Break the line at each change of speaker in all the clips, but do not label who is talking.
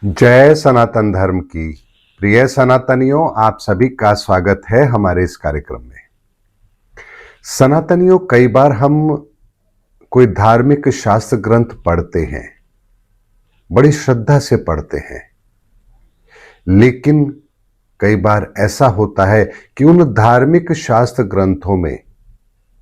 जय सनातन धर्म की। प्रिय सनातनियों, आप सभी का स्वागत है हमारे इस कार्यक्रम में। सनातनियों, कई बार हम कोई धार्मिक शास्त्र ग्रंथ पढ़ते हैं, बड़ी श्रद्धा से पढ़ते हैं, लेकिन कई बार ऐसा होता है कि उन धार्मिक शास्त्र ग्रंथों में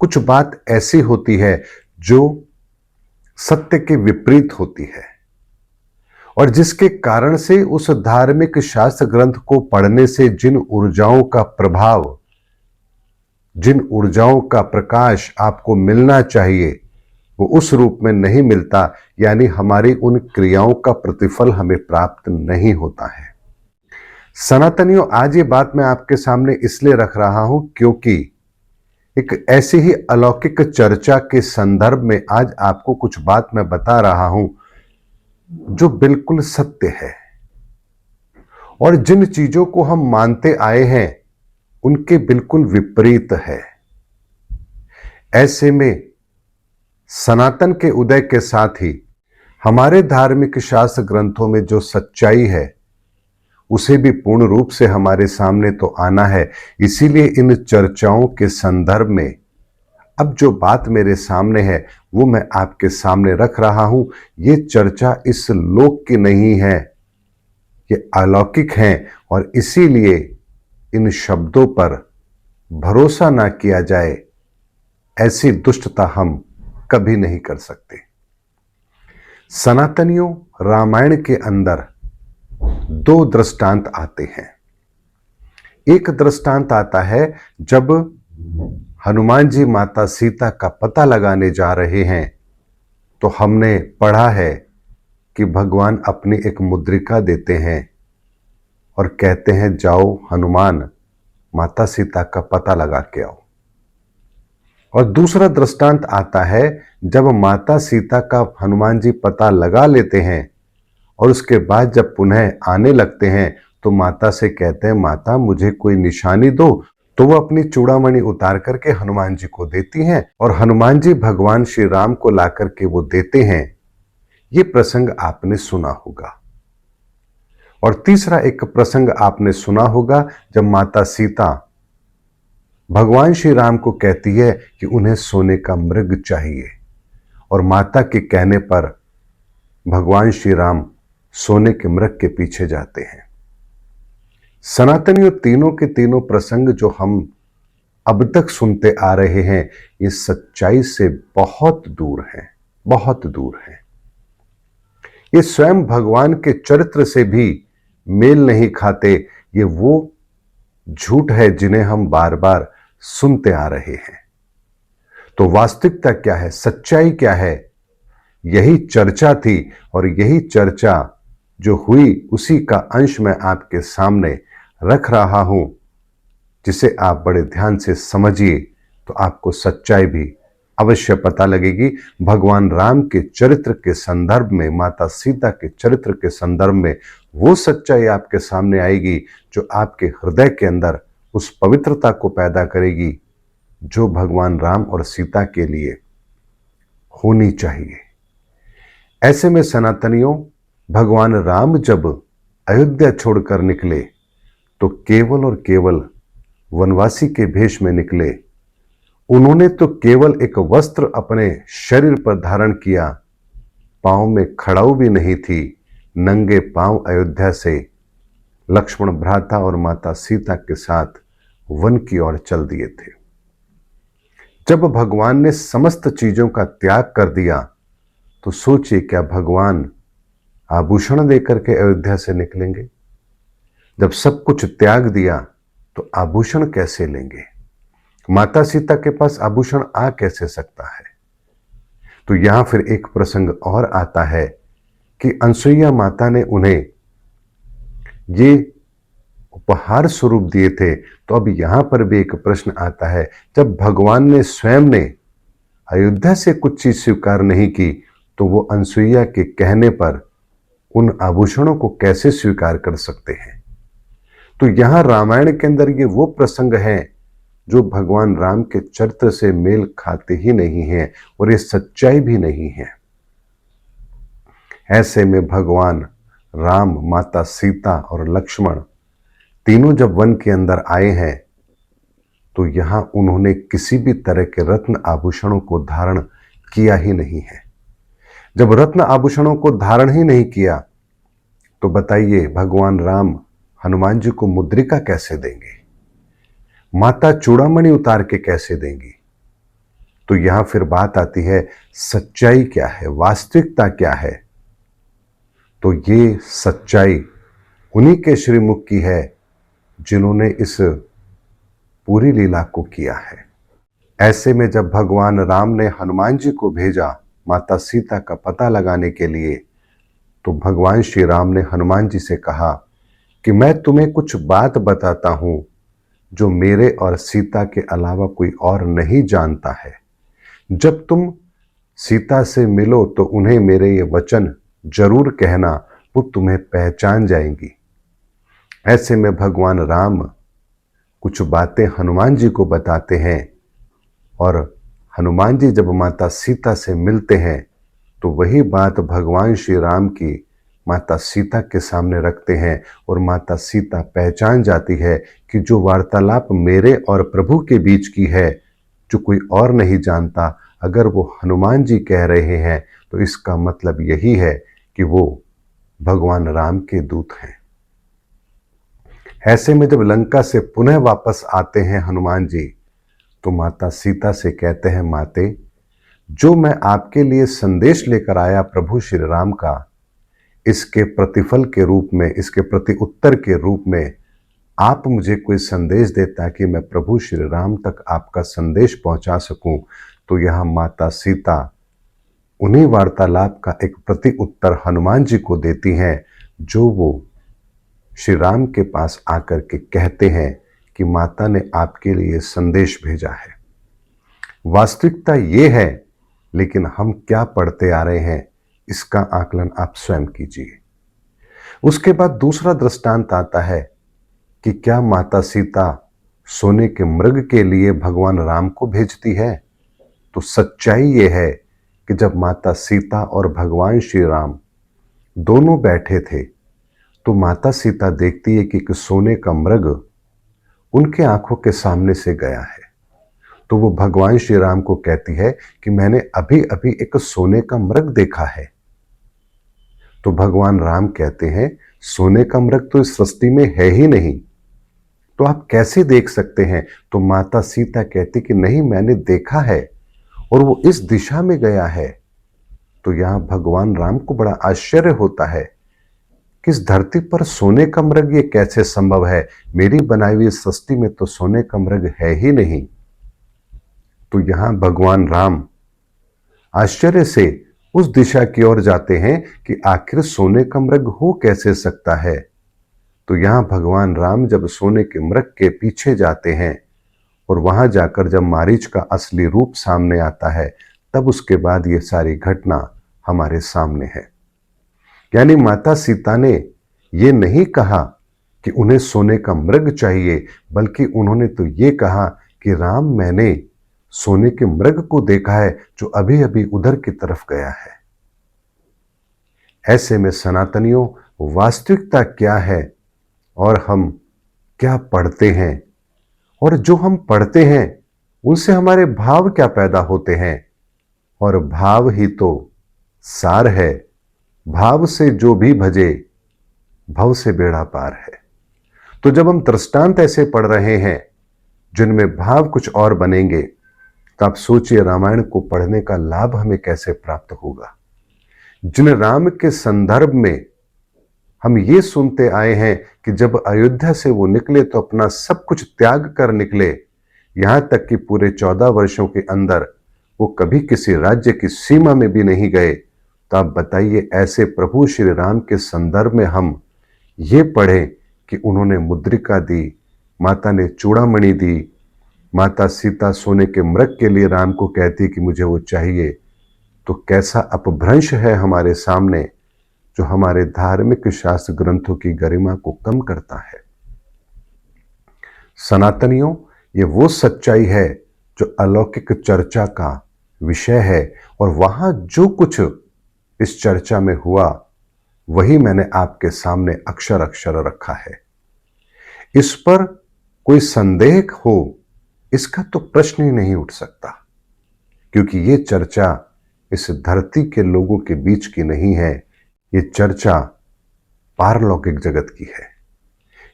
कुछ बात ऐसी होती है जो सत्य के विपरीत होती है, और जिसके कारण से उस धार्मिक शास्त्र ग्रंथ को पढ़ने से जिन ऊर्जाओं का प्रभाव, जिन ऊर्जाओं का प्रकाश आपको मिलना चाहिए, वो उस रूप में नहीं मिलता, यानी हमारी उन क्रियाओं का प्रतिफल हमें प्राप्त नहीं होता है। सनातनियों, आज ये बात मैं आपके सामने इसलिए रख रहा हूं क्योंकि एक ऐसी ही अलौकिक चर्चा के संदर्भ में आज आपको कुछ बात मैं बता रहा हूं जो बिल्कुल सत्य है, और जिन चीजों को हम मानते आए हैं उनके बिल्कुल विपरीत है। ऐसे में सनातन के उदय के साथ ही हमारे धार्मिक शास्त्र ग्रंथों में जो सच्चाई है उसे भी पूर्ण रूप से हमारे सामने तो आना है। इसीलिए इन चर्चाओं के संदर्भ में अब जो बात मेरे सामने है वो मैं आपके सामने रख रहा हूं। ये चर्चा इस लोक की नहीं है, ये अलौकिक है, और इसीलिए इन शब्दों पर भरोसा ना किया जाए, ऐसी दुष्टता हम कभी नहीं कर सकते। सनातनियों, रामायण के अंदर दो दृष्टांत आते हैं। एक दृष्टांत आता है जब हनुमान जी माता सीता का पता लगाने जा रहे हैं, तो हमने पढ़ा है कि भगवान अपनी एक मुद्रिका देते हैं और कहते हैं, जाओ हनुमान, माता सीता का पता लगा के आओ। और दूसरा दृष्टांत आता है जब माता सीता का हनुमान जी पता लगा लेते हैं और उसके बाद जब पुनः आने लगते हैं तो माता से कहते हैं, माता मुझे कोई निशानी दो। तो वो अपनी चूड़ामणि उतार करके हनुमान जी को देती हैं और हनुमान जी भगवान श्री राम को ला करके वो देते हैं। ये प्रसंग आपने सुना होगा। और तीसरा एक प्रसंग आपने सुना होगा जब माता सीता भगवान श्री राम को कहती है कि उन्हें सोने का मृग चाहिए, और माता के कहने पर भगवान श्री राम सोने के मृग के पीछे जाते हैं। सनातनियों, तीनों के तीनों प्रसंग जो हम अब तक सुनते आ रहे हैं, ये सच्चाई से बहुत दूर हैं, बहुत दूर हैं। ये स्वयं भगवान के चरित्र से भी मेल नहीं खाते। ये वो झूठ है जिन्हें हम बार बार सुनते आ रहे हैं। तो वास्तविकता क्या है, सच्चाई क्या है? यही चर्चा थी, और यही चर्चा जो हुई उसी का अंश मैं आपके सामने रख रहा हूं, जिसे आप बड़े ध्यान से समझिए तो आपको सच्चाई भी अवश्य पता लगेगी। भगवान राम के चरित्र के संदर्भ में, माता सीता के चरित्र के संदर्भ में वो सच्चाई आपके सामने आएगी जो आपके हृदय के अंदर उस पवित्रता को पैदा करेगी जो भगवान राम और सीता के लिए होनी चाहिए। ऐसे में सनातनियों, भगवान राम जब अयोध्या छोड़कर निकले तो केवल और केवल वनवासी के भेष में निकले। उन्होंने तो केवल एक वस्त्र अपने शरीर पर धारण किया, पांव में खड़ाऊ भी नहीं थी। नंगे पांव अयोध्या से लक्ष्मण भ्राता और माता सीता के साथ वन की ओर चल दिए थे। जब भगवान ने समस्त चीजों का त्याग कर दिया तो सोचिए, क्या भगवान आभूषण देकर के अयोध्या से निकलेंगे? जब सब कुछ त्याग दिया तो आभूषण कैसे लेंगे? माता सीता के पास आभूषण आ कैसे सकता है? तो यहां फिर एक प्रसंग और आता है कि अनसुईया माता ने उन्हें ये उपहार स्वरूप दिए थे। तो अब यहां पर भी एक प्रश्न आता है, जब भगवान ने स्वयं ने अयोध्या से कुछ चीज स्वीकार नहीं की तो वो अनसुईया के कहने पर उन आभूषणों को कैसे स्वीकार कर सकते हैं? तो यहां रामायण के अंदर ये वो प्रसंग हैं जो भगवान राम के चरित्र से मेल खाते ही नहीं हैं, और ये सच्चाई भी नहीं है। ऐसे में भगवान राम, माता सीता और लक्ष्मण तीनों जब वन के अंदर आए हैं तो यहां उन्होंने किसी भी तरह के रत्न आभूषणों को धारण किया ही नहीं है। जब रत्न आभूषणों को धारण ही नहीं किया तो बताइए भगवान राम हनुमान जी को मुद्रिका कैसे देंगे, माता चूड़ामणि उतार के कैसे देंगी। तो यहां फिर बात आती है सच्चाई क्या है, वास्तविकता क्या है। तो ये सच्चाई उन्हीं के श्रीमुख की है जिन्होंने इस पूरी लीला को किया है। ऐसे में जब भगवान राम ने हनुमान जी को भेजा माता सीता का पता लगाने के लिए, तो भगवान श्री राम ने हनुमान जी से कहा कि मैं तुम्हें कुछ बात बताता हूं जो मेरे और सीता के अलावा कोई और नहीं जानता है। जब तुम सीता से मिलो तो उन्हें मेरे ये वचन जरूर कहना, वो तुम्हें पहचान जाएंगी। ऐसे में भगवान राम कुछ बातें हनुमान जी को बताते हैं और हनुमान जी जब माता सीता से मिलते हैं तो वही बात भगवान श्री राम की माता सीता के सामने रखते हैं और माता सीता पहचान जाती है कि जो वार्तालाप मेरे और प्रभु के बीच की है, जो कोई और नहीं जानता, अगर वो हनुमान जी कह रहे हैं तो इसका मतलब यही है कि वो भगवान राम के दूत हैं। ऐसे में जब लंका से पुनः वापस आते हैं हनुमान जी तो माता सीता से कहते हैं, माते जो मैं आपके लिए संदेश लेकर आया प्रभु श्री राम का, इसके प्रतिफल के रूप में, इसके प्रति उत्तर के रूप में आप मुझे कोई संदेश दे ताकि मैं प्रभु श्री राम तक आपका संदेश पहुंचा सकूं। तो यहां माता सीता उन्हीं वार्तालाप का एक प्रति उत्तर हनुमान जी को देती हैं जो वो श्री राम के पास आकर के कहते हैं कि माता ने आपके लिए संदेश भेजा है। वास्तविकता ये है, लेकिन हम क्या पढ़ते आ रहे हैं इसका आकलन आप स्वयं कीजिए। उसके बाद दूसरा दृष्टांत आता है कि क्या माता सीता सोने के मृग के लिए भगवान राम को भेजती है। तो सच्चाई ये है कि जब माता सीता और भगवान श्री राम दोनों बैठे थे तो माता सीता देखती है कि एक सोने का मृग उनके आंखों के सामने से गया है। तो वो भगवान श्री राम को कहती है कि मैंने अभी अभी एक सोने का मृग देखा है। तो भगवान राम कहते हैं, सोने का मृग तो इस सृष्टि में है ही नहीं, तो आप कैसे देख सकते हैं। तो माता सीता कहती कि नहीं, मैंने देखा है और वो इस दिशा में गया है। तो यहां भगवान राम को बड़ा आश्चर्य होता है कि इस धरती पर सोने का मृग ये कैसे संभव है, मेरी बनाई हुई सृष्टि में तो सोने का मृग है ही नहीं। तो यहां भगवान राम आश्चर्य से उस दिशा की ओर जाते हैं कि आखिर सोने का मृग हो कैसे सकता है। तो यहां भगवान राम जब सोने के मृग के पीछे जाते हैं और वहां जाकर जब मारीच का असली रूप सामने आता है, तब उसके बाद ये सारी घटना हमारे सामने है। यानी माता सीता ने ये नहीं कहा कि उन्हें सोने का मृग चाहिए, बल्कि उन्होंने तो ये कहा कि राम, मैंने सोने के मृग को देखा है जो अभी अभी उधर की तरफ गया है। ऐसे में सनातनियों, वास्तविकता क्या है और हम क्या पढ़ते हैं, और जो हम पढ़ते हैं उनसे हमारे भाव क्या पैदा होते हैं, और भाव ही तो सार है। भाव से जो भी भजे भव से बेड़ा पार है। तो जब हम दृष्टांत ऐसे पढ़ रहे हैं जिनमें भाव कुछ और बनेंगे, तो आप सोचिए रामायण को पढ़ने का लाभ हमें कैसे प्राप्त होगा। जिन राम के संदर्भ में हम ये सुनते आए हैं कि जब अयोध्या से वो निकले तो अपना सब कुछ त्याग कर निकले, यहां तक कि पूरे 14 वर्षों के अंदर वो कभी किसी राज्य की सीमा में भी नहीं गए। तो आप बताइए, ऐसे प्रभु श्री राम के संदर्भ में हम ये पढ़ें कि उन्होंने मुद्रिका दी, माता ने चूड़ामणि दी, माता सीता सोने के मृग के लिए राम को कहती कि मुझे वो चाहिए, तो कैसा अपभ्रंश है हमारे सामने जो हमारे धार्मिक शास्त्र ग्रंथों की गरिमा को कम करता है। सनातनियों, ये वो सच्चाई है जो अलौकिक चर्चा का विषय है, और वहां जो कुछ इस चर्चा में हुआ वही मैंने आपके सामने अक्षर अक्षर रखा है। इस पर कोई संदेह हो इसका तो प्रश्न ही नहीं उठ सकता, क्योंकि ये चर्चा इस धरती के लोगों के बीच की नहीं है, ये चर्चा पारलौकिक जगत की है।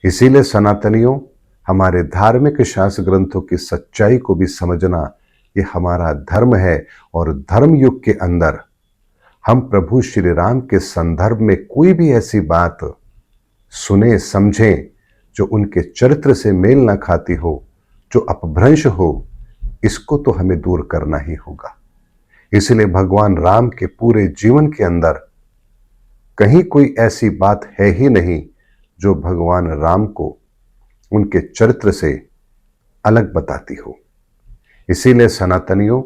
इसीलिए सनातनियों, हमारे धार्मिक शास्त्र ग्रंथों की सच्चाई को भी समझना ये हमारा धर्म है। और धर्म युग के अंदर हम प्रभु श्री राम के संदर्भ में कोई भी ऐसी बात सुने समझें जो उनके चरित्र से मेल ना खाती हो, जो अपभ्रंश हो, इसको तो हमें दूर करना ही होगा। इसलिए भगवान राम के पूरे जीवन के अंदर कहीं कोई ऐसी बात है ही नहीं जो भगवान राम को उनके चरित्र से अलग बताती हो। इसीलिए सनातनियों,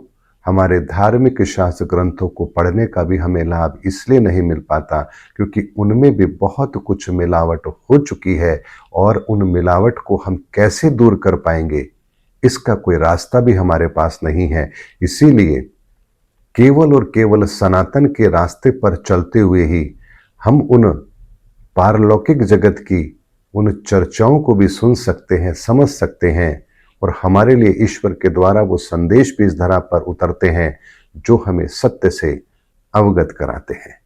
हमारे धार्मिक शास्त्र ग्रंथों को पढ़ने का भी हमें लाभ इसलिए नहीं मिल पाता क्योंकि उनमें भी बहुत कुछ मिलावट हो चुकी है, और उन मिलावट को हम कैसे दूर कर पाएंगे इसका कोई रास्ता भी हमारे पास नहीं है। इसीलिए केवल और केवल सनातन के रास्ते पर चलते हुए ही हम उन पारलौकिक जगत की उन चर्चाओं को भी सुन सकते हैं, समझ सकते हैं, और हमारे लिए ईश्वर के द्वारा वो संदेश भी इस धरा पर उतरते हैं जो हमें सत्य से अवगत कराते हैं।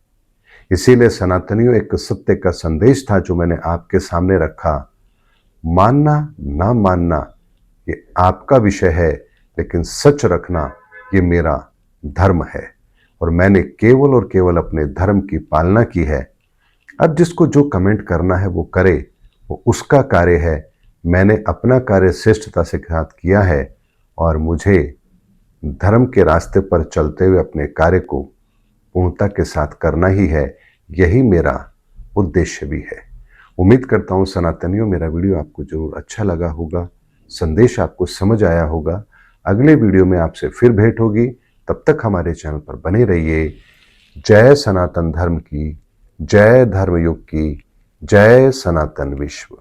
इसीलिए सनातनियों, एक सत्य का संदेश था जो मैंने आपके सामने रखा। मानना ना मानना ये आपका विषय है, लेकिन सच रखना ये मेरा धर्म है, और मैंने केवल और केवल अपने धर्म की पालना की है। अब जिसको जो कमेंट करना है वो करे, वो उसका कार्य है। मैंने अपना कार्य श्रेष्ठता से साथ किया है, और मुझे धर्म के रास्ते पर चलते हुए अपने कार्य को पूर्णता के साथ करना ही है। यही मेरा उद्देश्य भी है। उम्मीद करता हूँ सनातनियों, मेरा वीडियो आपको जरूर अच्छा लगा होगा, संदेश आपको समझ आया होगा। अगले वीडियो में आपसे फिर भेंट होगी, तब तक हमारे चैनल पर बने रहिए। जय सनातन धर्म की, जय धर्मयुग की, जय सनातन विश्व।